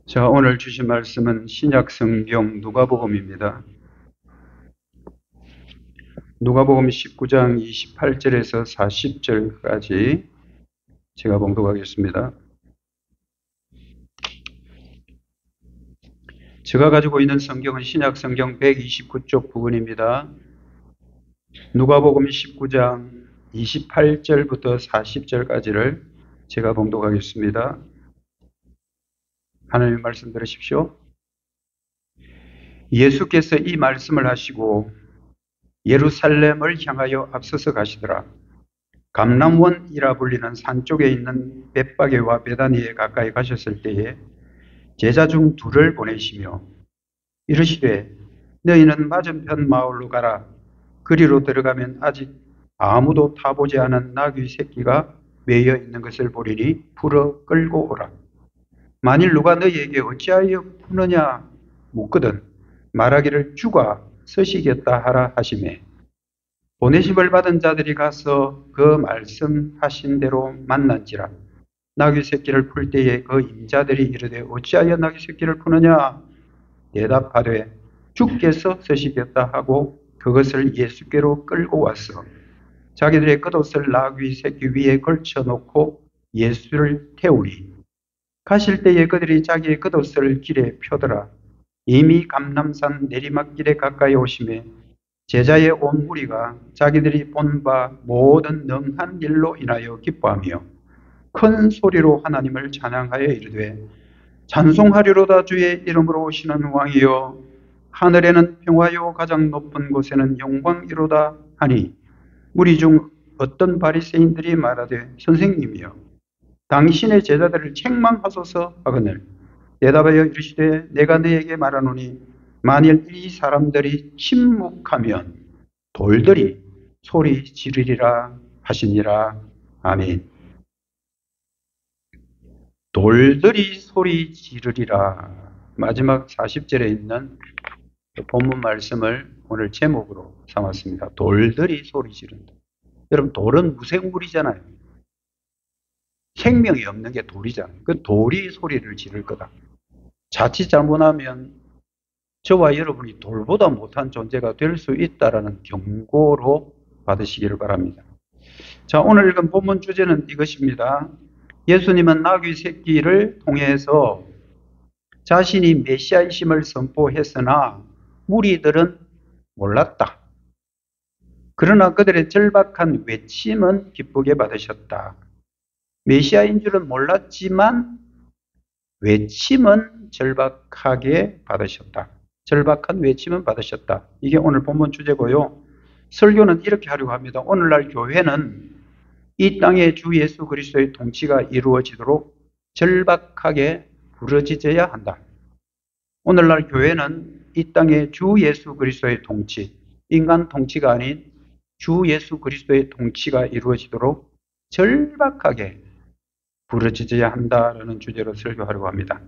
자, 오늘 주신 말씀은 신약 성경 누가복음입니다. 누가복음 19장 28절에서 40절까지 제가 봉독하겠습니다. 제가 가지고 있는 성경은 신약 성경 129쪽 부분입니다. 누가복음 19장 28절부터 40절까지를 제가 봉독하겠습니다. 하나님 말씀 들으십시오. 예수께서 이 말씀을 하시고 예루살렘을 향하여 앞서서 가시더라. 감람원이라 불리는 산 쪽에 있는 벳바게와 베다니에 가까이 가셨을 때에 제자 중 둘을 보내시며 이르시되 너희는 맞은편 마을로 가라. 그리로 들어가면 아직 아무도 타보지 않은 나귀 새끼가 매여 있는 것을 보리니 풀어 끌고 오라. 만일 누가 너희에게 어찌하여 푸느냐 묻거든 말하기를 주가 서시겠다 하라 하시매 보내심을 받은 자들이 가서 그 말씀하신 대로 만난지라. 나귀 새끼를 풀 때에 그 임자들이 이르되 어찌하여 나귀 새끼를 푸느냐 대답하되 주께서 서시겠다 하고 그것을 예수께로 끌고 와서 자기들의 겉옷을 나귀 새끼 위에 걸쳐놓고 예수를 태우니 가실 때에 그들이 자기의 겉옷을 길에 펴더라. 이미 감람산 내리막길에 가까이 오심에 제자의 온 무리가 자기들이 본 바 모든 능한 일로 인하여 기뻐하며 큰 소리로 하나님을 찬양하여 이르되 찬송하리로다 주의 이름으로 오시는 왕이여 하늘에는 평화요 가장 높은 곳에는 영광이로다 하니 무리 중 어떤 바리새인들이 말하되 선생님이여 당신의 제자들을 책망하소서 하거늘 대답하여 이르시되 내가 너에게 말하노니 만일 이 사람들이 침묵하면 돌들이 소리 지르리라 하시니라. 아멘. 돌들이 소리 지르리라. 마지막 40절에 있는 본문 말씀을 오늘 제목으로 삼았습니다. 돌들이 소리 지른다. 여러분 돌은 무생물이잖아요. 생명이 없는 게 돌이잖아요. 그 돌이 소리를 지를 거다. 자칫 잘못하면 저와 여러분이 돌보다 못한 존재가 될 수 있다라는 경고로 받으시기를 바랍니다. 자, 오늘 읽은 본문 주제는 이것입니다. 예수님은 나귀 새끼를 통해서 자신이 메시아이심을 선포했으나 무리들은 몰랐다. 그러나 그들의 절박한 외침은 기쁘게 받으셨다. 메시아인 줄은 몰랐지만 외침은 절박하게 받으셨다. 절박한 외침은 받으셨다. 이게 오늘 본문 주제고요. 설교는 이렇게 하려고 합니다. 오늘날 교회는 이 땅에 주 예수 그리스도의 통치가 이루어지도록 절박하게 부르짖어야 한다. 오늘날 교회는 이 땅에 주 예수 그리스도의 통치, 인간 통치가 아닌 주 예수 그리스도의 통치가 이루어지도록 절박하게 부르짖어야 한다라는 주제로 설교하려고 합니다.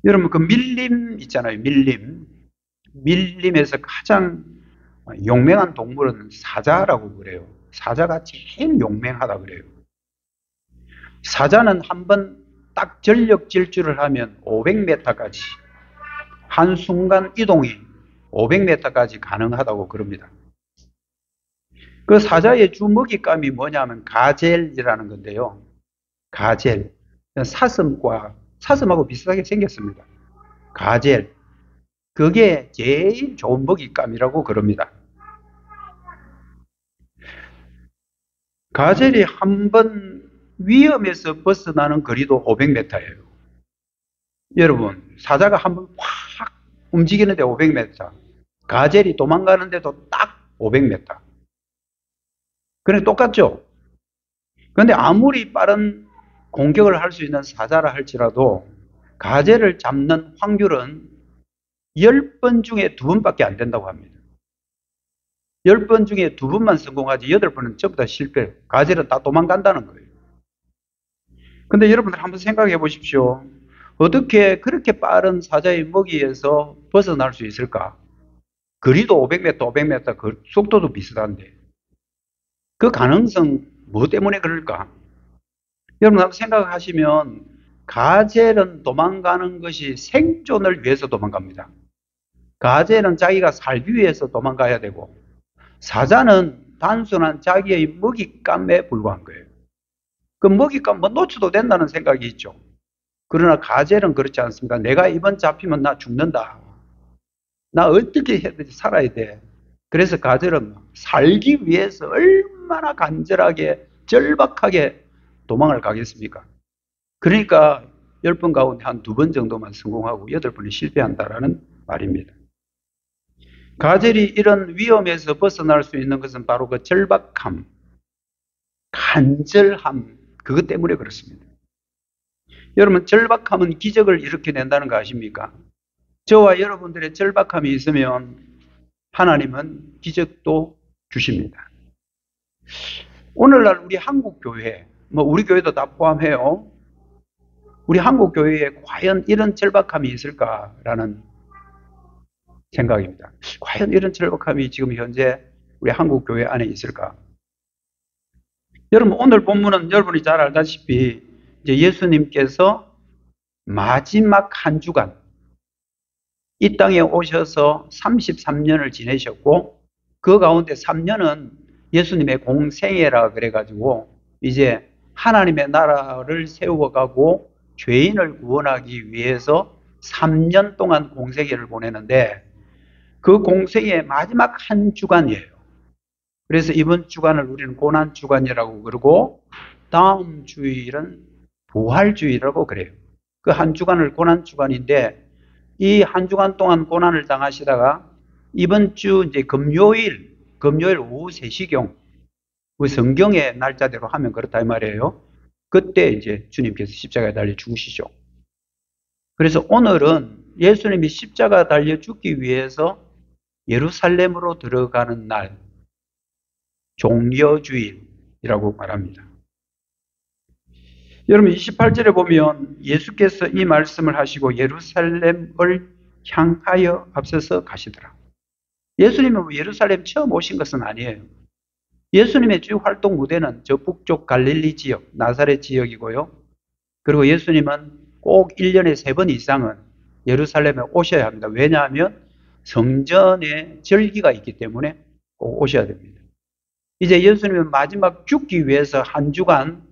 여러분 그 밀림 있잖아요. 밀림에서 가장 용맹한 동물은 사자라고 그래요. 사자가 제일 용맹하다 그래요. 사자는 한번 딱 전력 질주를 하면 500m까지 한순간 이동이 500m까지 가능하다고 그럽니다. 그 사자의 주 먹잇감이 뭐냐면 가젤이라는 건데요. 가젤, 사슴하고 비슷하게 생겼습니다. 가젤, 그게 제일 좋은 먹잇감이라고 그럽니다. 가젤이 한번 위험에서 벗어나는 거리도 500m예요. 여러분, 사자가 한번 확 움직이는데 500m, 가젤이 도망가는데도 딱 500m. 그래 똑같죠? 그런데 아무리 빠른 공격을 할 수 있는 사자라 할지라도 가젤을 잡는 확률은 10번 중에 2번밖에 안 된다고 합니다. 10번 중에 2번만 성공하지 8번은 전부 다 실패해요. 가젤은 다 도망간다는 거예요. 근데 여러분들 한번 생각해 보십시오. 어떻게 그렇게 빠른 사자의 먹이에서 벗어날 수 있을까? 거리도 500m, 500m, 그 속도도 비슷한데. 그 가능성 뭐 때문에 그럴까? 여러분 한번 생각하시면 가젤은 도망가는 것이 생존을 위해서 도망갑니다. 가젤은 자기가 살기 위해서 도망가야 되고, 사자는 단순한 자기의 먹잇감에 불과한 거예요. 그 먹잇감 뭐 놓쳐도 된다는 생각이 있죠. 그러나 가젤은 그렇지 않습니다. 내가 이번 잡히면 나 죽는다. 나 어떻게 해야지 살아야 돼. 그래서 가젤은 살기 위해서 얼마나 간절하게 절박하게 도망을 가겠습니까? 그러니까 10번 가운데 한 2번 정도만 성공하고 8번이 실패한다라는 말입니다. 가젤이 이런 위험에서 벗어날 수 있는 것은 바로 그 절박함, 간절함, 그것 때문에 그렇습니다. 여러분, 절박함은 기적을 일으켜낸다는 거 아십니까? 저와 여러분들의 절박함이 있으면 하나님은 기적도 주십니다. 오늘날 우리 한국교회, 우리 교회도 다 포함해요. 우리 한국교회에 과연 이런 절박함이 있을까라는 생각입니다. 과연 이런 절박함이 지금 현재 우리 한국교회 안에 있을까? 여러분, 오늘 본문은 여러분이 잘 알다시피 이제 예수님께서 마지막 한 주간 이 땅에 오셔서 33년을 지내셨고, 그 가운데 3년은 예수님의 공생애라 그래가지고 이제 하나님의 나라를 세워가고 죄인을 구원하기 위해서 3년 동안 공생애를 보내는데, 그 공생애의 마지막 한 주간이에요. 그래서 이번 주간을 우리는 고난주간이라고 그러고, 다음 주일은 부활주일이라고 그래요. 그 한 주간을 고난주간인데, 이 한 주간 동안 고난을 당하시다가 이번 주 이제 금요일 오후 3시경, 그 성경의 날짜대로 하면 그렇다 이 말이에요. 그때 이제 주님께서 십자가에 달려 죽으시죠. 그래서 오늘은 예수님이 십자가 달려 죽기 위해서 예루살렘으로 들어가는 날, 종려주일이라고 말합니다. 여러분, 28절에 보면 예수께서 이 말씀을 하시고 예루살렘을 향하여 앞서서 가시더라. 예수님은 예루살렘 처음 오신 것은 아니에요. 예수님의 주요 활동 무대는 저 북쪽 갈릴리 지역, 나사렛 지역이고요. 그리고 예수님은 꼭 1년에 3번 이상은 예루살렘에 오셔야 합니다. 왜냐하면 성전에 절기가 있기 때문에 꼭 오셔야 됩니다. 이제 예수님은 마지막 죽기 위해서 한 주간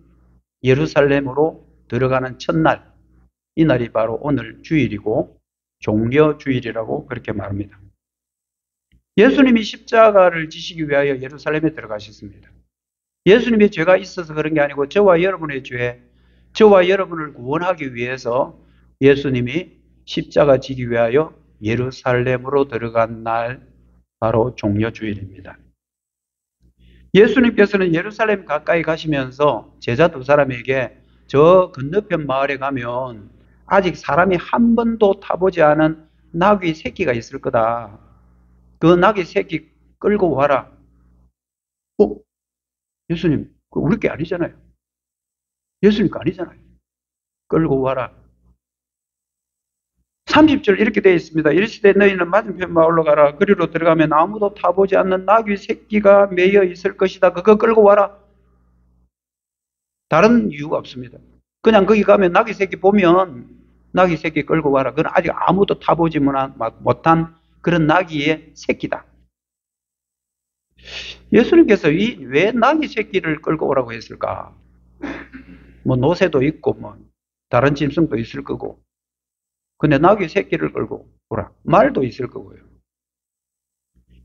예루살렘으로 들어가는 첫날, 이 날이 바로 오늘 주일이고 종려주일이라고 그렇게 말합니다. 예수님이 십자가를 지시기 위하여 예루살렘에 들어가셨습니다. 예수님의 죄가 있어서 그런 게 아니고 저와 여러분의 죄, 저와 여러분을 구원하기 위해서 예수님이 십자가 지기 위하여 예루살렘으로 들어간 날, 바로 종려주일입니다. 예수님께서는 예루살렘 가까이 가시면서 제자 2사람에게 저 건너편 마을에 가면 아직 사람이 한 번도 타보지 않은 나귀 새끼가 있을 거다. 그 나귀 새끼 끌고 와라. 예수님, 우리 게 아니잖아요. 예수님 거 아니잖아요. 끌고 와라. 30절 이렇게 되어 있습니다. 이르시되 너희는 맞은편 마을로 가라. 그리로 들어가면 아무도 타보지 않는 나귀 새끼가 매여 있을 것이다. 그거 끌고 와라. 다른 이유가 없습니다. 그냥 거기 가면 나귀 새끼 보면 나귀 새끼 끌고 와라. 그건 아직 아무도 타보지 못한 그런 나귀의 새끼다. 예수님께서 왜 나귀 새끼를 끌고 오라고 했을까? 노새도 있고 다른 짐승도 있을 거고, 근데 나귀 새끼를 끌고 오라. 말도 있을 거고요.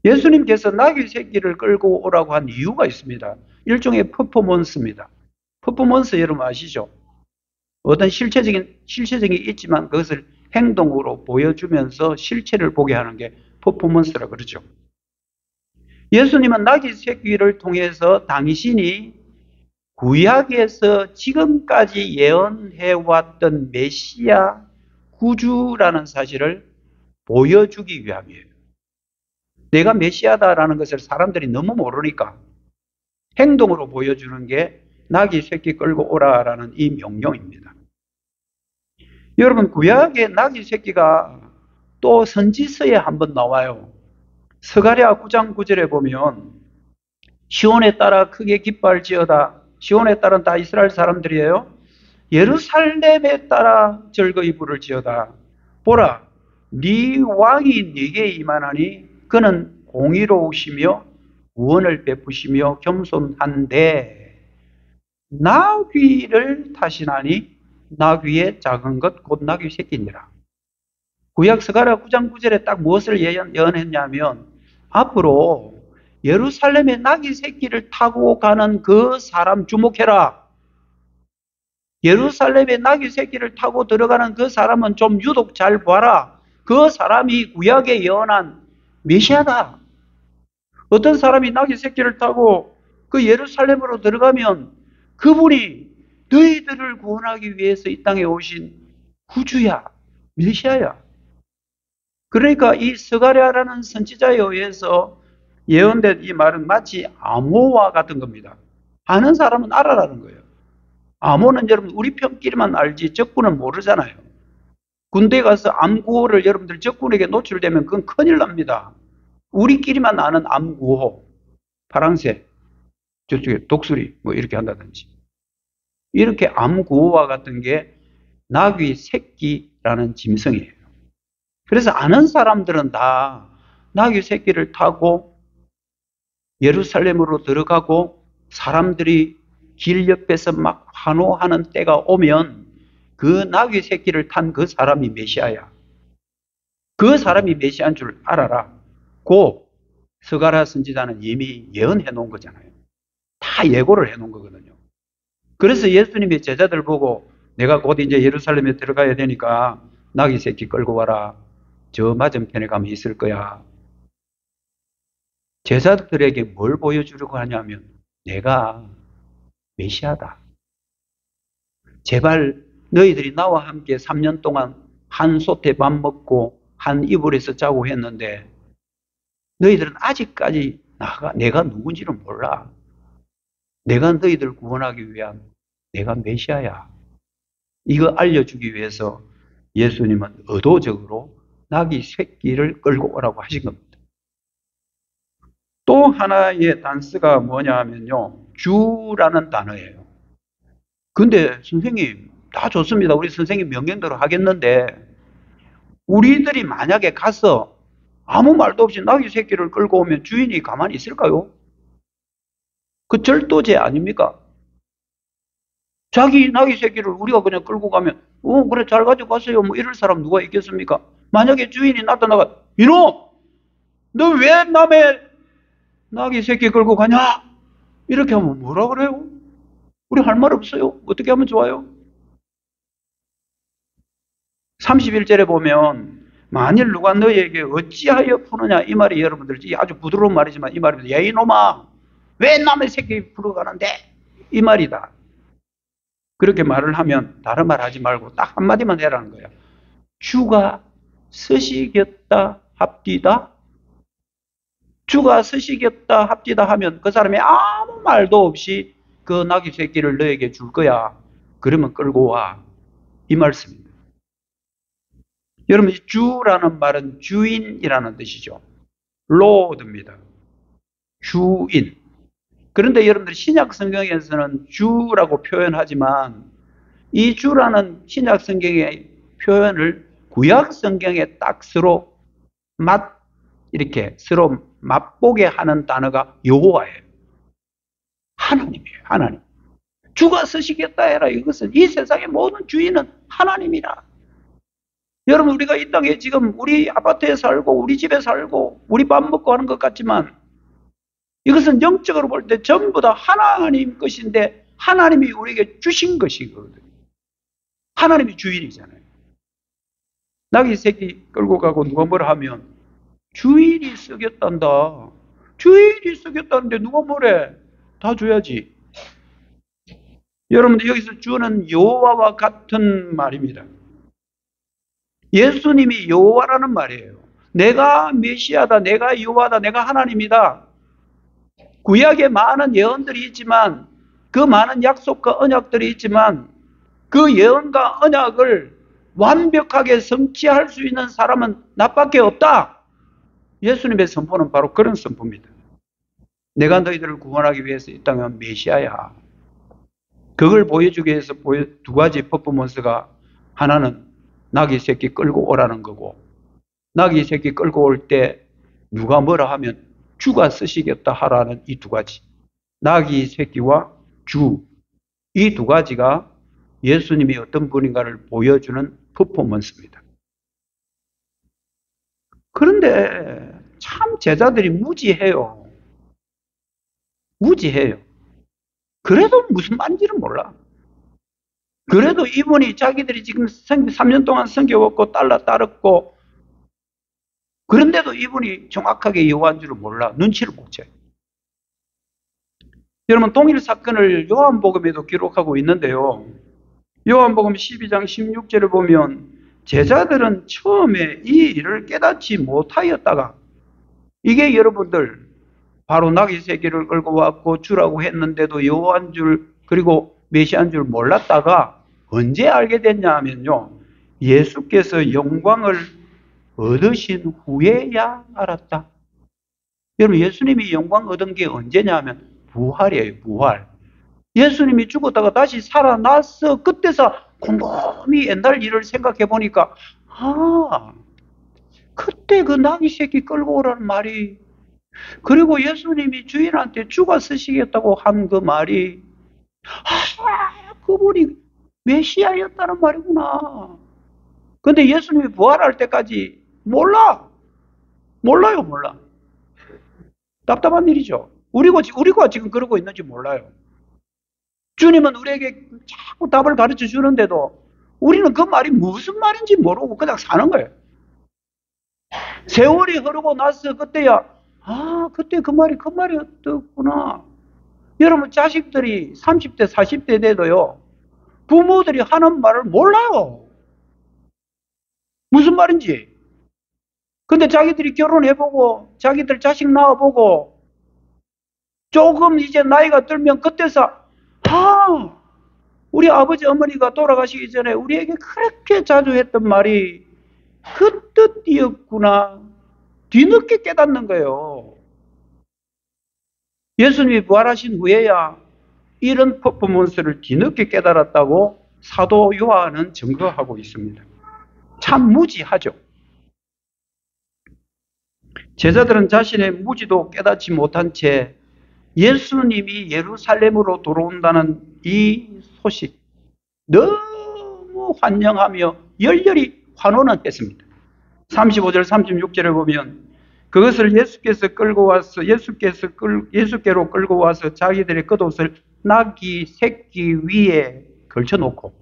예수님께서 나귀 새끼를 끌고 오라고 한 이유가 있습니다. 일종의 퍼포먼스입니다. 퍼포먼스 여러분 아시죠? 어떤 실체적인 있지만 그것을 행동으로 보여주면서 실체를 보게 하는 게 퍼포먼스라 그러죠. 예수님은 나귀 새끼를 통해서 당신이 구약에서 지금까지 예언해왔던 메시아 구주라는 사실을 보여주기 위함이에요. 내가 메시아다라는 것을 사람들이 너무 모르니까 행동으로 보여주는 게 나귀 새끼 끌고 오라라는 이 명령입니다. 여러분, 구약의 나귀 새끼가 또 선지서에 한번 나와요. 스가랴 9장 9절에 보면 시온에 따라 크게 기뻐할지어다. 시온에 따른 다 이스라엘 사람들이에요. 예루살렘에 따라 절거이 부를지어다. 보라, 네 왕이 네게 임하나니 그는 공의로우시며 구원을 베푸시며 겸손한데 나귀를 타시나니 나귀의 작은 것 곧 나귀 새끼니라. 구약 스가랴 9장 9절에 딱 무엇을 예언했냐면 앞으로 예루살렘의 나귀 새끼를 타고 가는 그 사람 주목해라. 예루살렘의 나귀 새끼를 타고 들어가는 그 사람은 좀 유독 잘 봐라. 그 사람이 구약에 예언한 메시아다. 어떤 사람이 나귀 새끼를 타고 그 예루살렘으로 들어가면 그분이 너희들을 구원하기 위해서 이 땅에 오신 구주야, 메시아야. 그러니까 이 스가랴라는 선지자에 의해서 예언된 이 말은 마치 암호와 같은 겁니다. 아는 사람은 알아라는 거예요. 암호는 여러분 우리 편끼리만 알지 적군은 모르잖아요. 군대에 가서 암구호를 여러분들 적군에게 노출되면 그건 큰일 납니다. 우리끼리만 아는 암구호, 파랑새, 저쪽에 독수리 뭐 이렇게 한다든지 이렇게 암구호와 같은 게 나귀 새끼라는 짐승이에요. 그래서 아는 사람들은 다 나귀 새끼를 타고 예루살렘으로 들어가고 사람들이 길 옆에서 막 환호하는 때가 오면 그 나귀 새끼를 탄 그 사람이 메시아야. 그 사람이 메시아인 줄 알아라. 고 스가랴 선지자는 이미 예언해 놓은 거잖아요. 다 예고를 해 놓은 거거든요. 그래서 예수님이 제자들 보고 내가 곧 이제 예루살렘에 들어가야 되니까 나귀 새끼 끌고 와라. 저 맞은편에 가면 있을 거야. 제자들에게 뭘 보여주려고 하냐면 내가 메시아다. 제발 너희들이 나와 함께 3년 동안 한 솥에 밥 먹고 한 이불에서 자고 했는데 너희들은 아직까지 내가 누군지를 몰라. 내가 너희들 구원하기 위한 내가 메시아야. 이거 알려주기 위해서 예수님은 의도적으로 나귀 새끼를 끌고 오라고 하신 겁니다. 또 하나의 단서가 뭐냐 하면요. 주라는 단어예요. 근데 선생님 다 좋습니다. 우리 선생님 명령대로 하겠는데 우리들이 만약에 가서 아무 말도 없이 나귀 새끼를 끌고 오면 주인이 가만히 있을까요? 그 절도죄 아닙니까? 자기 나귀 새끼를 우리가 그냥 끌고 가면 그래 잘 가지고 갔어요. 뭐 이럴 사람 누가 있겠습니까? 만약에 주인이 나타나가 이놈! 너 왜 남의 나귀 새끼 끌고 가냐? 이렇게 하면 뭐라 그래요? 우리 할 말 없어요. 어떻게 하면 좋아요? 31절에 보면 만일 누가 너희에게 어찌하여 푸느냐 이 말이 여러분들 아주 부드러운 말이지만 이 말입니다. 야 이놈아 왜 남의 새끼 풀어가는데? 이 말이다. 그렇게 말을 하면 다른 말 하지 말고 딱 한마디만 해라는 거야. 주가 쓰시겠다 합디다. 주가 쓰시겠다 합디다 하면 그 사람이 아무 말도 없이 그 나귀 새끼를 너에게 줄 거야. 그러면 끌고 와. 이 말씀입니다. 여러분, 주라는 말은 주인이라는 뜻이죠. 로드입니다. 주인. 그런데 여러분들 신약 성경에서는 주라고 표현하지만 이 주라는 신약 성경의 표현을 구약 성경에 딱 서로 이렇게 서로 맛보게 하는 단어가 여호와예요. 하나님이에요. 하나님. 주가 쓰시겠다 해라. 이것은 이 세상의 모든 주인은 하나님이라. 여러분 우리가 이 땅에 지금 우리 아파트에 살고 우리 집에 살고 우리 밥 먹고 하는 것 같지만 이것은 영적으로 볼 때 전부 다 하나님 것인데 하나님이 우리에게 주신 것이거든요. 하나님이 주인이잖아요. 나귀 새끼 끌고 가고 누가 뭐라 하면 주인이 쓰겠단다. 주인이 쓰겠다는데 누가 뭐래? 다 줘야지. 여러분들 여기서 주는 여호와와 같은 말입니다. 예수님이 여호와라는 말이에요. 내가 메시아다. 내가 여호와다. 내가 하나님이다. 구약에 많은 예언들이 있지만 그 많은 약속과 언약들이 있지만 그 예언과 언약을 완벽하게 성취할 수 있는 사람은 나밖에 없다. 예수님의 선포는 바로 그런 선포입니다. 내가 너희들을 구원하기 위해서 이 땅에 온 메시아야. 그걸 보여주기 위해서 두 가지 퍼포먼스가, 하나는 나귀 새끼 끌고 오라는 거고, 나귀 새끼 끌고 올 때 누가 뭐라 하면 주가 쓰시겠다 하라는 이 두 가지. 나귀 새끼와 주, 이 두 가지가 예수님이 어떤 분인가를 보여주는 퍼포먼스입니다. 그런데 참 제자들이 무지해요. 무지해요. 그래도 무슨 말인지는 몰라. 그래도 이분이 자기들이 지금 3년 동안 섬겨왔고 따랐고, 그런데도 이분이 정확하게 여호와인 줄을 몰라. 눈치를 못 채요. 여러분, 동일 사건을 요한복음에도 기록하고 있는데요. 요한복음 12장 16절을 보면 제자들은 처음에 이 일을 깨닫지 못하였다가, 이게 여러분들 바로 나귀 새끼를 끌고 왔고 주라고 했는데도 여호와인 줄, 그리고 메시아인 줄 몰랐다가 언제 알게 됐냐 하면요, 예수께서 영광을 얻으신 후에야 알았다. 여러분, 예수님이 영광 얻은 게 언제냐 하면 부활이에요. 부활. 예수님이 죽었다가 다시 살아났어. 그때서 곰곰이 옛날 일을 생각해 보니까, 그때 그 나귀 새끼 끌고 오라는 말이, 그리고 예수님이 주인한테 주가 쓰시겠다고 한 그 말이, 그분이 메시아였다는 말이구나. 근데 예수님이 부활할 때까지 몰라요. 몰라. 답답한 일이죠. 우리가 지금 그러고 있는지 몰라요. 주님은 우리에게 자꾸 답을 가르쳐 주는데도 우리는 그 말이 무슨 말인지 모르고 그냥 사는 거예요. 세월이 흐르고 나서 그때야, 그때 그 말이었구나. 여러분, 자식들이 30대, 40대 돼도요, 부모들이 하는 말을 몰라요. 무슨 말인지. 근데 자기들이 결혼해보고, 자기들 자식 낳아보고, 조금 이제 나이가 들면 그때서, 우리 아버지, 어머니가 돌아가시기 전에 우리에게 그렇게 자주 했던 말이 그 뜻이었구나. 뒤늦게 깨닫는 거예요. 예수님이 부활하신 후에야 이런 퍼포먼스를 뒤늦게 깨달았다고 사도 요한은 증거하고 있습니다. 참 무지하죠. 제자들은 자신의 무지도 깨닫지 못한 채 예수님이 예루살렘으로 들어온다는 이 소식 너무 환영하며 열렬히 환호는 했습니다. 35절 36절에 보면 그것을 예수께로 끌고 와서 자기들의 겉옷을 나귀 새끼 위에 걸쳐놓고,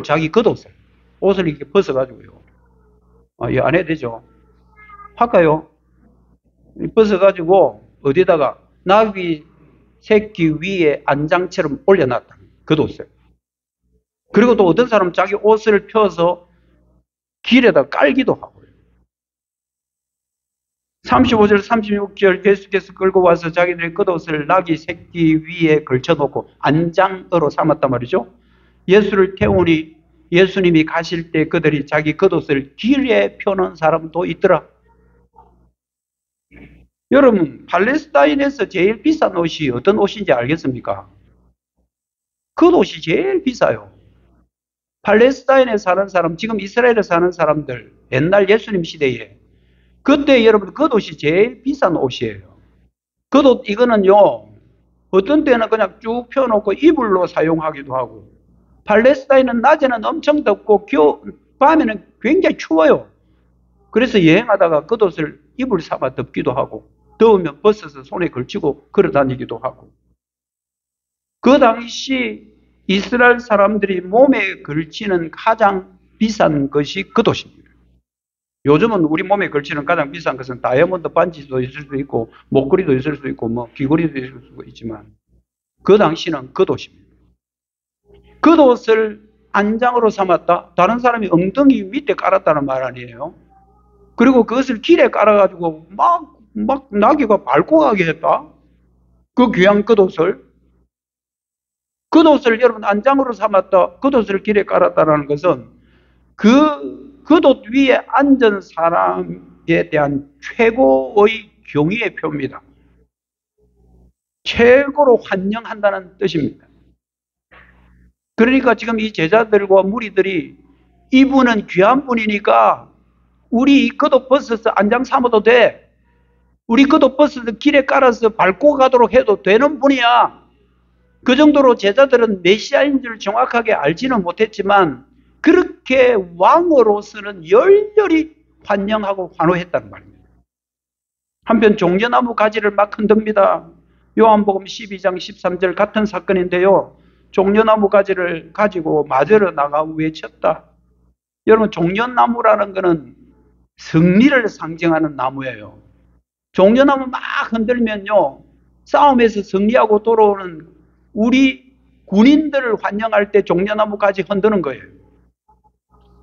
자기 겉옷을, 옷을 이렇게 벗어가지고요. 이거 안 해도 되죠? 할까요? 벗어가지고 어디다가 나귀 새끼 위에 안장처럼 올려놨다. 겉옷을. 그리고 또 어떤 사람은 자기 옷을 펴서 길에다 깔기도 하고요. 35절 36절 예수께서 끌고 와서 자기들의 겉옷을 나귀 새끼 위에 걸쳐놓고 안장으로 삼았단 말이죠. 예수를 태우니 예수님이 가실 때 그들이 자기 겉옷을 길에 펴놓은 사람도 있더라. 여러분, 팔레스타인에서 제일 비싼 옷이 어떤 옷인지 알겠습니까? 겉옷이 제일 비싸요. 팔레스타인에 사는 사람, 지금 이스라엘에 사는 사람들, 옛날 예수님 시대에, 그때 여러분 겉옷이 제일 비싼 옷이에요. 겉옷 이거는요, 어떤 때는 그냥 쭉 펴놓고 이불로 사용하기도 하고, 팔레스타인은 낮에는 엄청 덥고 밤에는 굉장히 추워요. 그래서 여행하다가 겉옷을 이불 삼아 덮기도 하고, 더우면 벗어서 손에 걸치고 걸어다니기도 하고. 그 당시 이스라엘 사람들이 몸에 걸치는 가장 비싼 것이 겉옷입니다. 요즘은 우리 몸에 걸치는 가장 비싼 것은 다이아몬드 반지도 있을 수 있고, 목걸이도 있을 수 있고, 귀걸이도 있을 수 있지만, 그 당시는 겉옷입니다. 겉옷을 안장으로 삼았다? 다른 사람이 엉덩이 밑에 깔았다는 말 아니에요? 그리고 그것을 길에 깔아가지고 막 나귀가 밟고 가게 했다? 그 귀한 겉옷을. 겉옷을 여러분 안장으로 삼았다, 겉옷을 길에 깔았다는 것은 그 겉옷 위에 앉은 사람에 대한 최고의 경의의 표입니다. 최고로 환영한다는 뜻입니다. 그러니까 지금 이 제자들과 무리들이 이분은 귀한 분이니까 우리 겉옷 벗어서 안장 삼아도 돼. 우리 겉옷 벗어서 길에 깔아서 밟고 가도록 해도 되는 분이야. 그 정도로 제자들은 메시아인 줄 정확하게 알지는 못했지만 그렇게 왕으로서는 열렬히 환영하고 환호했다는 말입니다. 한편 종려나무 가지를 막 흔듭니다. 요한복음 12장 13절 같은 사건인데요. 종려나무 가지를 가지고 맞으러 나가고 외쳤다. 여러분, 종려나무라는 것은 승리를 상징하는 나무예요. 종려나무 막 흔들면요, 싸움에서 승리하고 돌아오는 우리 군인들을 환영할 때 종려나무까지 흔드는 거예요.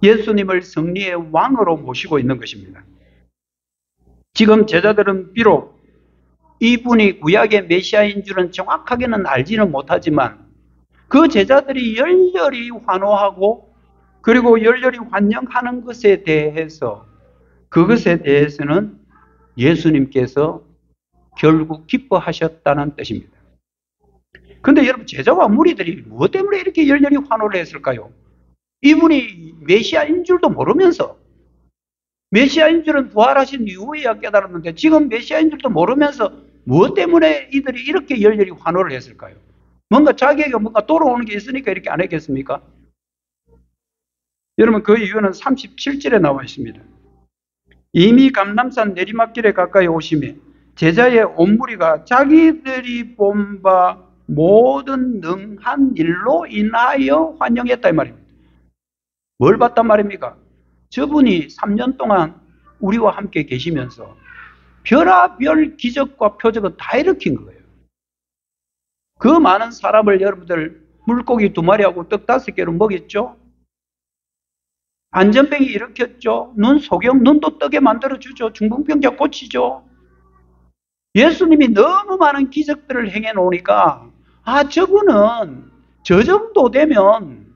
예수님을 승리의 왕으로 모시고 있는 것입니다. 지금 제자들은 비록 이분이 구약의 메시아인 줄은 정확하게는 알지는 못하지만 그 제자들이 열렬히 환호하고 그리고 열렬히 환영하는 것에 대해서 그것에 대해서는 예수님께서 결국 기뻐하셨다는 뜻입니다. 그런데 여러분, 제자와 무리들이 무엇 때문에 이렇게 열렬히 환호를 했을까요? 이분이 메시아인 줄도 모르면서, 메시아인 줄은 부활하신 이후에야 깨달았는데 지금 메시아인 줄도 모르면서 무엇 때문에 이들이 이렇게 열렬히 환호를 했을까요? 뭔가 자기에게 뭔가 돌아오는 게 있으니까 이렇게 안 했겠습니까? 여러분, 그 이유는 37절에 나와 있습니다. 이미 감람산 내리막길에 가까이 오시매 제자의 온 무리가 자기들이 본 바 모든 능한 일로 인하여 환영했다 이 말입니다. 뭘 봤단 말입니까? 저분이 3년 동안 우리와 함께 계시면서 별의별 기적과 표적을 다 일으킨 거예요. 그 많은 사람을 여러분들 물고기 2마리하고 떡 5개로 먹였죠. 안전병이 일으켰죠. 눈 소경, 눈도 뜨게 만들어주죠. 중풍병자 고치죠. 예수님이 너무 많은 기적들을 행해 놓으니까 저분은 저 정도 되면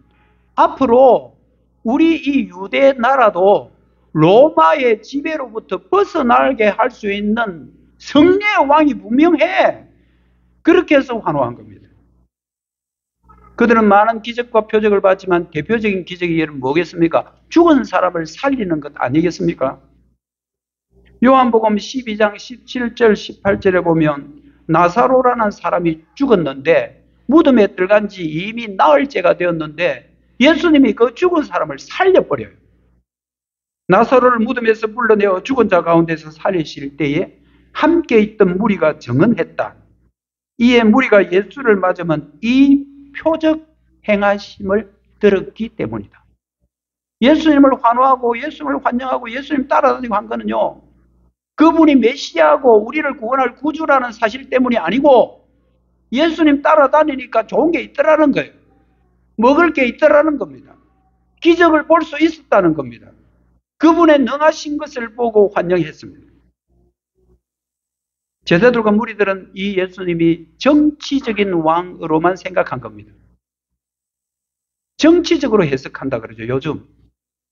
앞으로 우리 이 유대 나라도 로마의 지배로부터 벗어나게 할 수 있는 승리의 왕이 분명해. 그렇게 해서 환호한 겁니다. 그들은 많은 기적과 표적을 봤지만 대표적인 기적이 여러분 뭐겠습니까? 죽은 사람을 살리는 것 아니겠습니까? 요한복음 12장 17절 18절에 보면 나사로라는 사람이 죽었는데 무덤에 들어간 지 이미 나흘째가 되었는데 예수님이 그 죽은 사람을 살려버려요. 나사로를 무덤에서 불러내어 죽은 자 가운데서 살리실 때에 함께 있던 무리가 정언했다. 이에 무리가 예수를 맞으면 이 표적 행하심을 들었기 때문이다. 예수님을 환호하고 예수님을 환영하고 예수님 따라다니고 한 거는요, 그분이 메시아고 우리를 구원할 구주라는 사실 때문이 아니고 예수님 따라다니니까 좋은 게 있더라는 거예요. 먹을 게 있더라는 겁니다. 기적을 볼 수 있었다는 겁니다. 그분의 능하신 것을 보고 환영했습니다. 제자들과 무리들은 이 예수님이 정치적인 왕으로만 생각한 겁니다. 정치적으로 해석한다 그러죠, 요즘.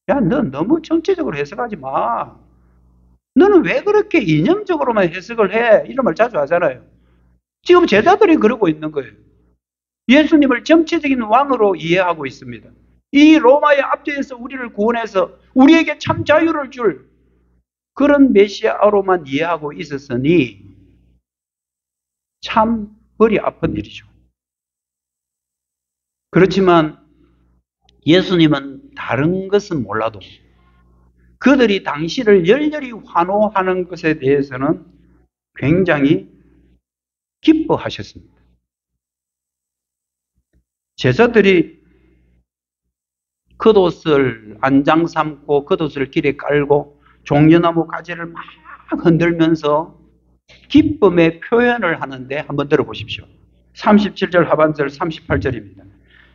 야, 너 너무 정치적으로 해석하지 마. 너는 왜 그렇게 이념적으로만 해석을 해? 이런 말 자주 하잖아요. 지금 제자들이 그러고 있는 거예요. 예수님을 정치적인 왕으로 이해하고 있습니다. 이 로마의 압제에서 우리를 구원해서 우리에게 참 자유를 줄 그런 메시아로만 이해하고 있었으니 참 머리 아픈 일이죠. 그렇지만 예수님은 다른 것은 몰라도 그들이 당시를 열렬히 환호하는 것에 대해서는 굉장히 기뻐하셨습니다. 제자들이 겉옷을 안장 삼고 겉옷을 길에 깔고 종려나무 가지를 막 흔들면서 기쁨의 표현을 하는데 한번 들어보십시오. 37절 하반절 38절입니다.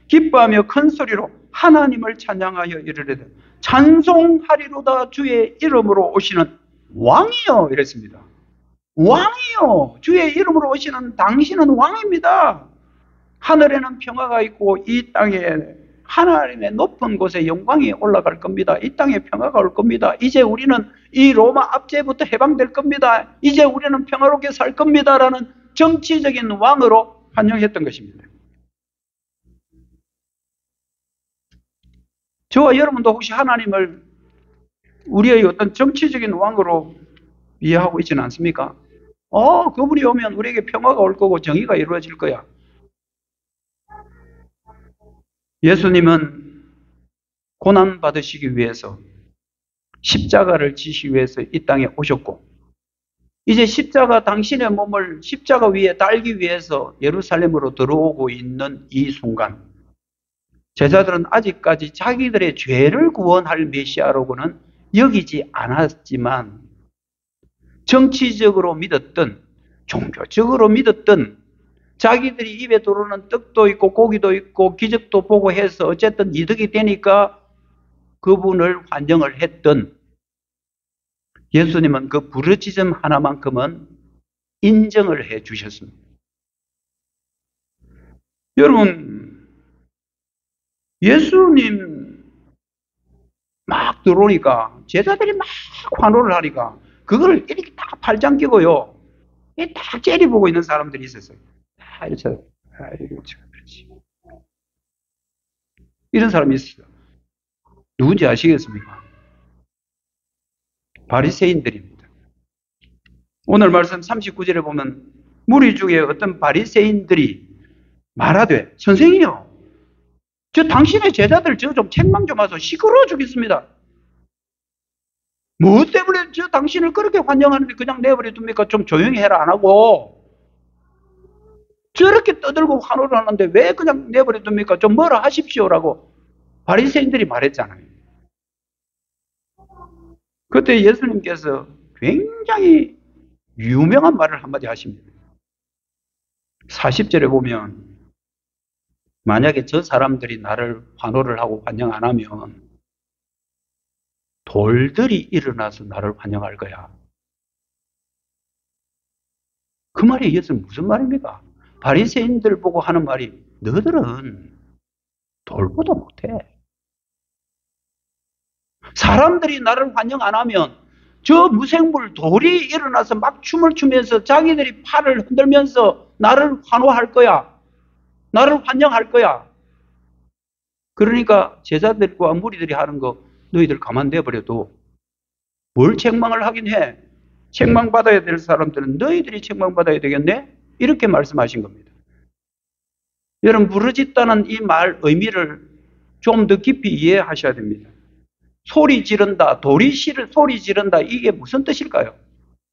기뻐하며 큰 소리로 하나님을 찬양하여 이르되 찬송하리로다 주의 이름으로 오시는 왕이여 이랬습니다. 왕이여, 주의 이름으로 오시는 당신은 왕입니다. 하늘에는 평화가 있고 이 땅에 하나님의 높은 곳에 영광이 올라갈 겁니다. 이 땅에 평화가 올 겁니다. 이제 우리는 이 로마 압제부터 해방될 겁니다. 이제 우리는 평화롭게 살 겁니다라는 정치적인 왕으로 환영했던 것입니다. 저와 여러분도 혹시 하나님을 우리의 어떤 정치적인 왕으로 이해하고 있지는 않습니까? 그분이 오면 우리에게 평화가 올 거고 정의가 이루어질 거야. 예수님은 고난 받으시기 위해서 십자가를 지시기 위해서 이 땅에 오셨고, 이제 십자가 당신의 몸을 십자가 위에 달기 위해서 예루살렘으로 들어오고 있는 이 순간, 제자들은 아직까지 자기들의 죄를 구원할 메시아로고는 여기지 않았지만, 정치적으로 믿었던, 종교적으로 믿었던, 자기들이 입에 들어오는 떡도 있고 고기도 있고 기적도 보고 해서 어쨌든 이득이 되니까 그분을 환영을 했던 예수님은 그 부르짖음 하나만큼은 인정을 해 주셨습니다. 여러분, 예수님 막 들어오니까 제자들이 막 환호를 하니까 그걸 이렇게 딱 팔짱 끼고요, 딱 째려보고 있는 사람들이 있었어요. 이렇게, 아이고, 그렇지. 이런 사람이 있어요. 누군지 아시겠습니까? 바리새인들입니다. 오늘 말씀 39절에 보면 무리 중에 어떤 바리새인들이 말하되, 선생이요, 저 당신의 제자들 저 좀 책망 좀 하소. 시끄러워 죽겠습니다. 뭐 때문에 저 당신을 그렇게 환영하는데 그냥 내버려 둡니까? 좀 조용히 해라 안 하고 저렇게 떠들고 환호를 하는데 왜 그냥 내버려 둡니까? 좀 뭐라 하십시오라고 바리새인들이 말했잖아요. 그때 예수님께서 굉장히 유명한 말을 한마디 하십니다. 40절에 보면 만약에 저 사람들이 나를 환호를 하고 환영 안 하면 돌들이 일어나서 나를 환영할 거야. 그 말이 이것은 무슨 말입니까? 바리새인들 보고 하는 말이, 너희들은 돌보다 못해. 사람들이 나를 환영 안 하면 저 무생물 돌이 일어나서 막 춤을 추면서 자기들이 팔을 흔들면서 나를 환호할 거야. 나를 환영할 거야. 그러니까 제자들과 무리들이 하는 거 너희들 가만 둬버려도 뭘 책망을 하긴 해. 책망받아야 될 사람들은 너희들이 책망받아야 되겠네? 이렇게 말씀하신 겁니다. 여러분, 부르짖다는 이 말 의미를 좀 더 깊이 이해하셔야 됩니다. 소리 지른다, 돌이 소리 지른다, 이게 무슨 뜻일까요?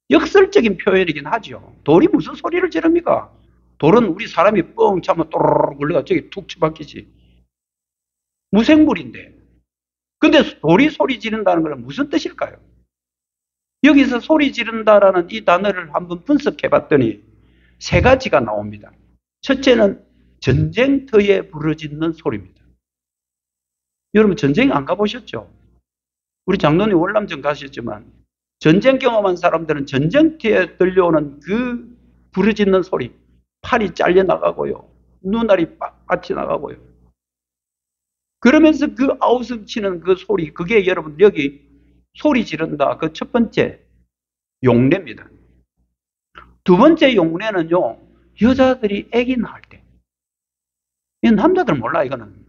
역설적인 표현이긴 하죠. 돌이 무슨 소리를 지릅니까? 돌은 우리 사람이 뻥 차면 또르르 굴러가 저기 툭 쳐박히지. 무생물인데. 근데 돌이 소리 지른다는 건 무슨 뜻일까요? 여기서 소리 지른다라는 이 단어를 한번 분석해 봤더니 세 가지가 나옵니다. 첫째는 전쟁터에 부르짖는 소리입니다. 여러분, 전쟁 안 가보셨죠? 우리 장로님 월남전 가셨지만 전쟁 경험한 사람들은 전쟁터에 들려오는 그 부르짖는 소리, 팔이 잘려나가고요, 눈알이 빠치 나가고요. 그러면서 그 아우성치는 그 소리, 그게 여러분 여기 소리 지른다, 그 첫 번째 용례입니다. 두 번째 용례는요, 여자들이 아기 낳을 때. 남자들 몰라 이거는.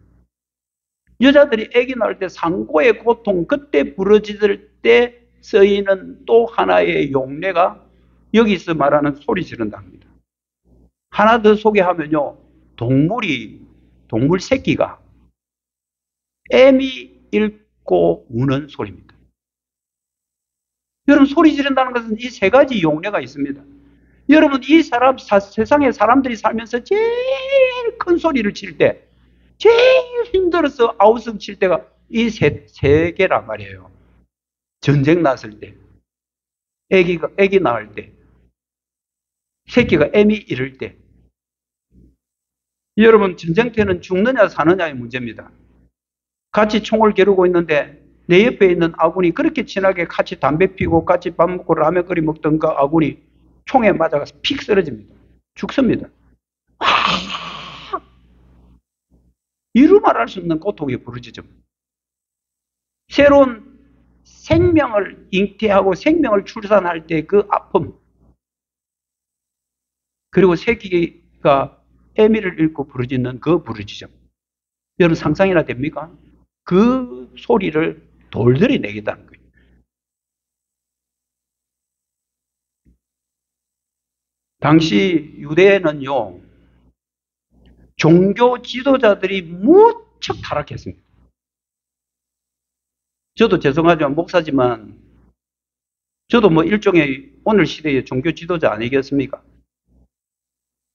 여자들이 아기 낳을 때 상고의 고통, 그때 부러질 때 쓰이는 또 하나의 용례가 여기서 말하는 소리 지른다 합니다. 하나 더 소개하면요, 동물 새끼가 애미 읽고 우는 소리입니다. 여러분, 소리 지른다는 것은 이 세 가지 용례가 있습니다. 여러분, 이 세상에 사람들이 살면서 제일 큰 소리를 칠 때, 제일 힘들어서 아우성 칠 때가 이 세 개란 말이에요. 전쟁 났을 때, 애기 낳을 때, 새끼가 애미 이를 때. 여러분, 전쟁터는 죽느냐 사느냐의 문제입니다. 같이 총을 겨루고 있는데 내 옆에 있는 아군이 그렇게 친하게 같이 담배 피고 같이 밥 먹고 라면 끓여 먹던 그 아군이 총에 맞아가서 픽 쓰러집니다. 죽습니다. 이루 말할 수 없는 고통이 부르짖음. 새로운 생명을 잉태하고 생명을 출산할 때 그 아픔. 그리고 새끼가 애미를 잃고 부르짖는 그 부르짖음. 여러분, 상상이나 됩니까? 그 소리를 돌들이 내겠다는 거예요. 당시 유대에는요, 종교 지도자들이 무척 타락했습니다. 저도 죄송하지만 목사지만 저도 뭐 일종의 오늘 시대의 종교 지도자 아니겠습니까?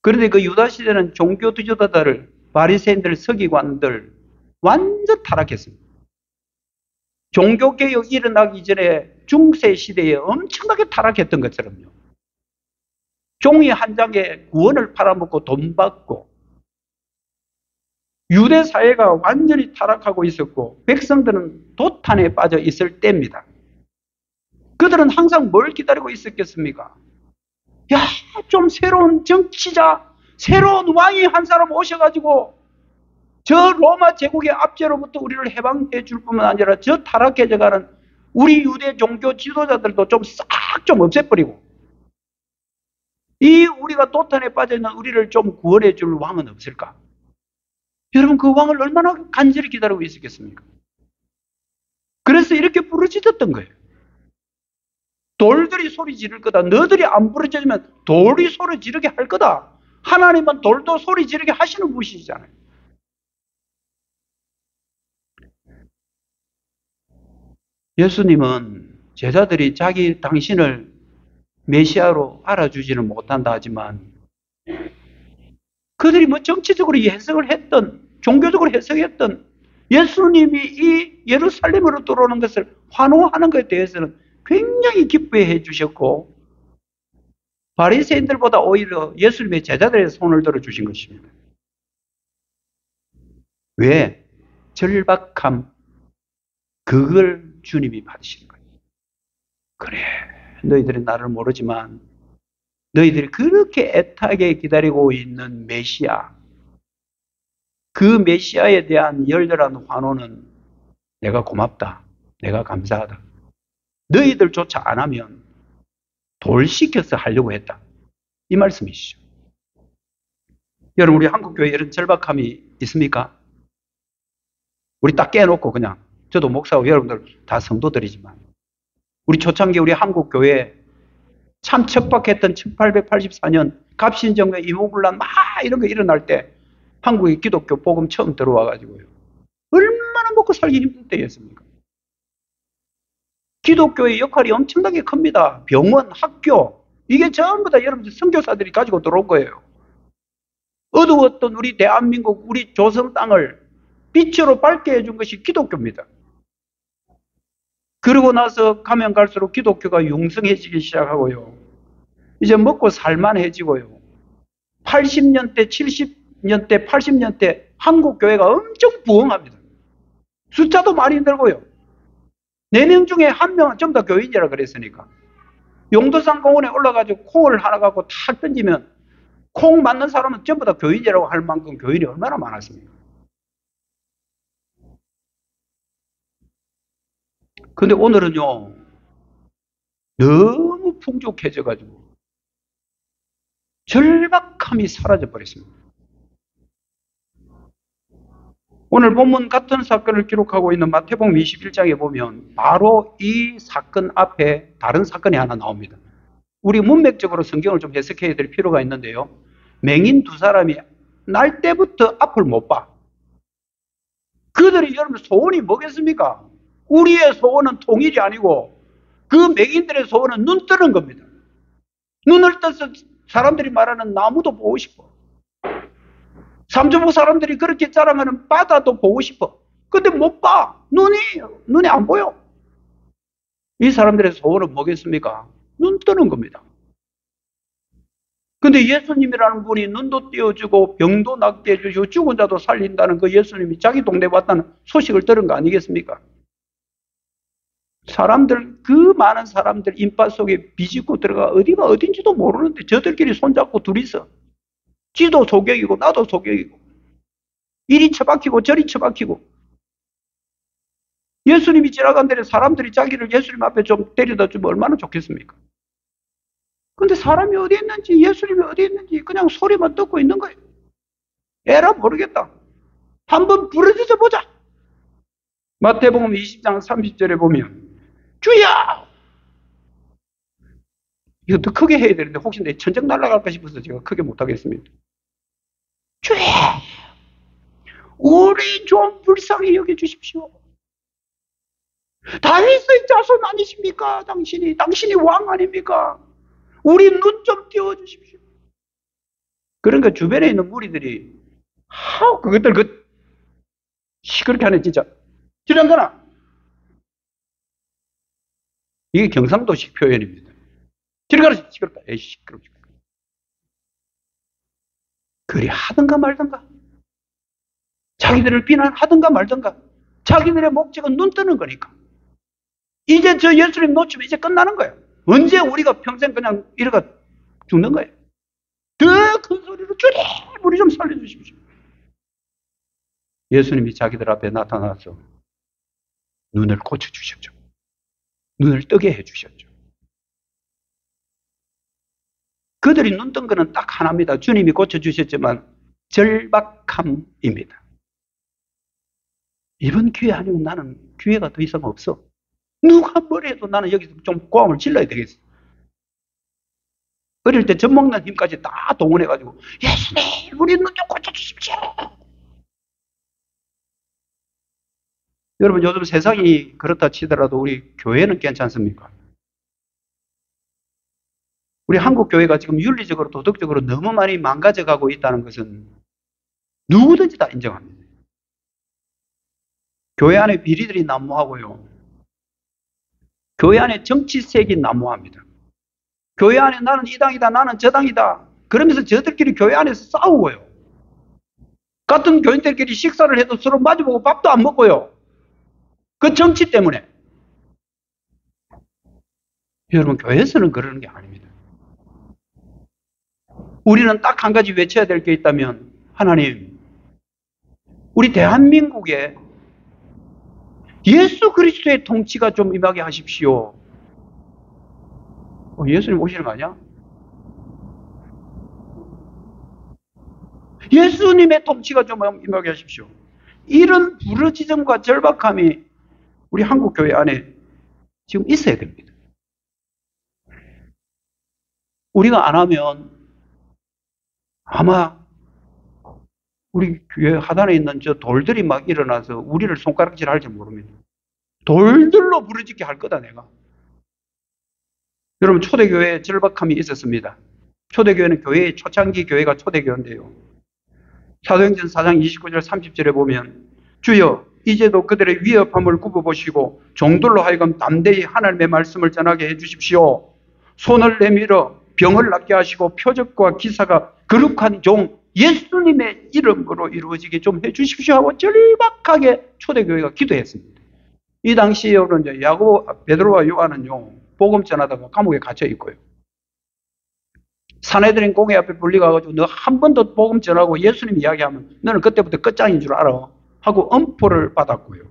그런데 그 유다 시대는 종교 지도자들, 바리새인들, 서기관들 완전 타락했습니다. 종교개혁이 일어나기 전에 중세 시대에 엄청나게 타락했던 것처럼요. 종이 한 장에 구원을 팔아먹고 돈 받고 유대 사회가 완전히 타락하고 있었고 백성들은 도탄에 빠져 있을 때입니다. 그들은 항상 뭘 기다리고 있었겠습니까? 야, 좀 새로운 정치자, 새로운 왕이 한 사람 오셔가지고 저 로마 제국의 압제로부터 우리를 해방해 줄 뿐만 아니라 저 타락해져가는 우리 유대 종교 지도자들도 좀 싹 좀 없애버리고 이 우리가 도탄에 빠져있는 우리를 좀 구원해 줄 왕은 없을까? 여러분 그 왕을 얼마나 간절히 기다리고 있었겠습니까? 그래서 이렇게 부르짖었던 거예요. 돌들이 소리 지를 거다. 너들이 안 부르짖으면 돌이 소리 지르게 할 거다. 하나님은 돌도 소리 지르게 하시는 분이시잖아요. 예수님은 제자들이 당신을 메시아로 알아주지는 못한다 하지만 그들이 뭐 정치적으로 해석을 했던 종교적으로 해석했던 예수님이 이 예루살렘으로 들어오는 것을 환호하는 것에 대해서는 굉장히 기뻐해 주셨고 바리새인들보다 오히려 예수님의 제자들의 손을 들어주신 것입니다. 왜? 절박함, 그걸 주님이 받으신 거예요. 그래, 너희들이 나를 모르지만 너희들이 그렇게 애타게 기다리고 있는 메시아, 그 메시아에 대한 열렬한 환호는 내가 고맙다, 내가 감사하다. 너희들조차 안 하면 돌 시켜서 하려고 했다. 이 말씀이시죠. 여러분 우리 한국교회에 이런 절박함이 있습니까? 우리 딱 깨놓고 그냥 저도 목사고 여러분들 다 성도들이지만 우리 초창기 우리 한국교회 참 척박했던 1884년 갑신정변 이모군란 막 이런 거 일어날 때 한국에 기독교 복음 처음 들어와가지고요. 얼마나 먹고 살기 힘든 때였습니까? 기독교의 역할이 엄청나게 큽니다. 병원, 학교 이게 전부 다 여러분들 선교사들이 가지고 들어온 거예요. 어두웠던 우리 대한민국, 우리 조선 땅을 빛으로 밝게 해준 것이 기독교입니다. 그러고 나서 가면 갈수록 기독교가 융성해지기 시작하고요. 이제 먹고 살만해지고요. 80년대, 70년대, 80년대 한국 교회가 엄청 부흥합니다. 숫자도 많이 늘고요. 4명 중에 1명은 전부 다 교인이라 그랬으니까. 용도산 공원에 올라가지고 콩을 하나 갖고 탁 던지면 콩 맞는 사람은 전부 다 교인이라고 할 만큼 교인이 얼마나 많았습니까? 근데 오늘은요, 너무 풍족해져가지고 절박함이 사라져버렸습니다. 오늘 본문 같은 사건을 기록하고 있는 마태복음 21장에 보면 바로 이 사건 앞에 다른 사건이 하나 나옵니다. 우리 문맥적으로 성경을 좀 해석해야 될 필요가 있는데요. 맹인 2사람이 날 때부터 앞을 못 봐. 그들이 여러분 소원이 뭐겠습니까? 우리의 소원은 통일이 아니고 그 맹인들의 소원은 눈 뜨는 겁니다. 눈을 떠서 사람들이 말하는 나무도 보고 싶어. 삼주부 사람들이 그렇게 자랑하는 바다도 보고 싶어. 근데 못 봐. 눈이 안 보여. 이 사람들의 소원은 뭐겠습니까? 눈 뜨는 겁니다. 근데 예수님이라는 분이 눈도 띄워주고 병도 낫게 해주시고 죽은 자도 살린다는 그 예수님이 자기 동네에 왔다는 소식을 들은 거 아니겠습니까? 사람들, 그 많은 사람들 인파 속에 비집고 들어가 어디가 어딘지도 모르는데 저들끼리 손잡고 둘이서 지도 소격이고 나도 소격이고 이리 처박히고 저리 처박히고 예수님이 지나간 데에 사람들이 자기를 예수님 앞에 좀 데려다 주면 얼마나 좋겠습니까? 근데 사람이 어디 있는지 예수님이 어디 있는지 그냥 소리만 듣고 있는 거예요. 에라 모르겠다. 한번 부르짖어 보자. 마태복음 20장 30절에 보면 주야! 이거 더 크게 해야 되는데 혹시 내 천정 날아갈까 싶어서 제가 크게 못하겠습니다. 주야! 우리 좀 불쌍히 여겨주십시오. 다윗의 자손 아니십니까? 당신이 왕 아닙니까? 우리 눈 좀 띄워주십시오. 그러니까 주변에 있는 무리들이 그것들 시끄럽게 하네 진짜. 저리 안 가나? 이게 경상도식 표현입니다. 저리 가라 시끄럽다. 에이 시끄럽다. 그리 하든가 말든가. 자기들을 비난하든가 말든가. 자기들의 목적은 눈 뜨는 거니까. 이제 저 예수님 놓치면 이제 끝나는 거예요. 언제 우리가 평생 그냥 이러가 죽는 거예요. 더 큰 소리로 주님 우리 좀 살려주십시오. 예수님이 자기들 앞에 나타나서 눈을 고쳐주셨죠. 눈을 뜨게 해주셨죠. 그들이 눈 뜬 거는 딱 하나입니다. 주님이 고쳐주셨지만 절박함입니다. 이번 기회 아니면 나는 기회가 더 이상 없어. 누가 뭐래 해도 나는 여기서 좀 고함을 질러야 되겠어. 어릴 때 젖먹는 힘까지 다 동원해가지고 예수님 우리 눈 좀 고쳐주십시오. 여러분 요즘 세상이 그렇다 치더라도 우리 교회는 괜찮습니까? 우리 한국 교회가 지금 윤리적으로 도덕적으로 너무 많이 망가져가고 있다는 것은 누구든지 다 인정합니다. 교회 안에 비리들이 난무하고요. 교회 안에 정치색이 난무합니다. 교회 안에 나는 이 당이다 나는 저 당이다 그러면서 저들끼리 교회 안에서 싸우고요. 같은 교인들끼리 식사를 해도 서로 마주보고 밥도 안 먹고요. 그 정치 때문에. 여러분 교회에서는 그러는 게 아닙니다. 우리는 딱 한 가지 외쳐야 될 게 있다면 하나님 우리 대한민국에 예수 그리스도의 통치가 좀 임하게 하십시오. 예수님 오시는 거 아니야? 예수님의 통치가 좀 임하게 하십시오. 이런 부르짖음과 절박함이 우리 한국 교회 안에 지금 있어야 됩니다. 우리가 안 하면 아마 우리 교회 하단에 있는 저 돌들이 막 일어나서 우리를 손가락질 할지 모릅니다. 돌들로 부르짖게 할 거다 내가. 여러분 초대교회에 절박함이 있었습니다. 초대교회는 교회의 초창기 교회가 초대교회인데요. 사도행전 4장 29절 30절에 보면 주여 이제도 그들의 위협함을 굽어보시고 종들로 하여금 담대히 하나님의 말씀을 전하게 해주십시오. 손을 내밀어 병을 낫게 하시고 표적과 기사가 거룩한 종 예수님의 이름으로 이루어지게 좀 해주십시오 하고 절박하게 초대교회가 기도했습니다. 이 당시에 이제 베드로와 요한은요 복음 전하다가 감옥에 갇혀 있고요. 사내들인 공회 앞에 불려가지고 너 한 번 더 복음 전하고 예수님 이야기하면 너는 그때부터 끝장인 줄 알아 하고 엄포를 받았고요.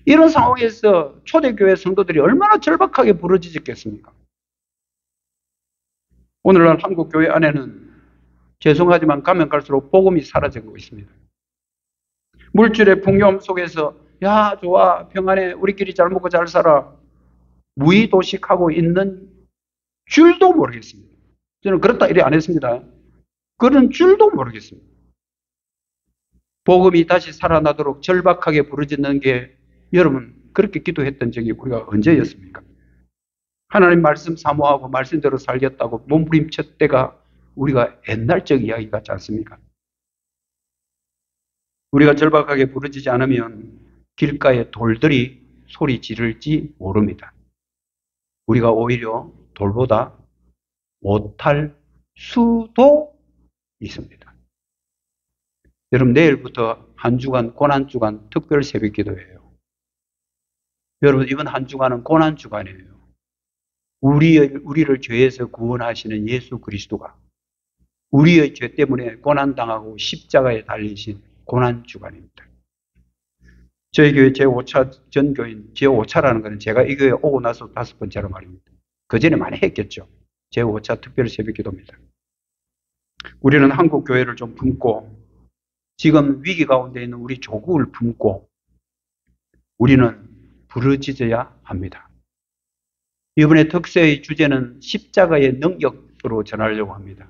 이런 상황에서 초대교회 성도들이 얼마나 절박하게 부르짖었겠습니까? 오늘날 한국 교회 안에는 죄송하지만 가면 갈수록 복음이 사라지고 있습니다. 물질의 풍요함 속에서 야 좋아 평안해 우리끼리 잘 먹고 잘 살아 무의도식하고 있는 줄도 모르겠습니다. 저는 그렇다 이래 안 했습니다. 그런 줄도 모르겠습니다. 복음이 다시 살아나도록 절박하게 부르짖는 게 여러분 그렇게 기도했던 적이 우리가 언제였습니까? 하나님 말씀 사모하고 말씀대로 살겠다고 몸부림쳤 때가 우리가 옛날적 이야기 같지 않습니까? 우리가 절박하게 부르짖지 않으면 길가에 돌들이 소리 지를지 모릅니다. 우리가 오히려 돌보다 못할 수도 있습니다. 여러분 내일부터 한 주간 고난주간 특별 새벽 기도예요. 여러분 이번 한 주간은 고난주간이에요. 우리를 죄에서 구원하시는 예수 그리스도가 우리의 죄 때문에 고난당하고 십자가에 달리신 고난주간입니다. 저희 교회 제5차 전교인 제5차라는 것은 제가 이 교회에 오고 나서 5번째로 말입니다. 그 전에 많이 했겠죠. 제5차 특별 새벽 기도입니다. 우리는 한국 교회를 좀 품고 지금 위기 가운데 있는 우리 조국을 품고 우리는 부르짖어야 합니다. 이번에 특서의 주제는 십자가의 능력으로 전하려고 합니다.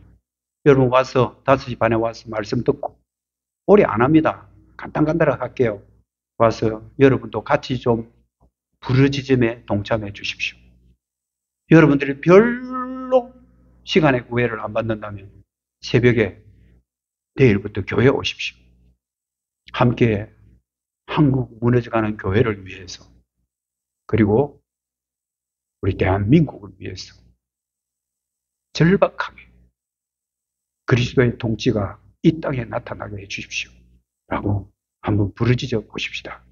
여러분 와서 5시 반에 와서 말씀 듣고 오래 안 합니다. 간단간단하게 할게요. 와서 여러분도 같이 좀 부르짖음에 동참해 주십시오. 여러분들이 별로 시간의 구애를 안 받는다면 새벽에 내일부터 교회에 오십시오. 함께 한국 무너져가는 교회를 위해서 그리고 우리 대한민국을 위해서 절박하게 그리스도의 통치가 이 땅에 나타나게 해 주십시오. 라고 한번 부르짖어 보십시다.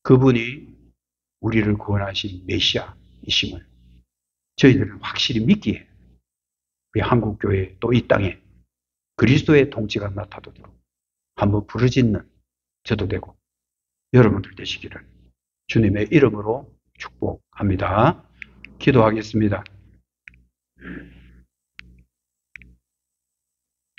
그분이 우리를 구원하신 메시아이심을 저희들은 확실히 믿기에 우리 한국교회 또 이 땅에 그리스도의 통치가 나타나도록 한번 부르짖는 저도 되고 여러분들 되시기를 주님의 이름으로 축복합니다. 기도하겠습니다.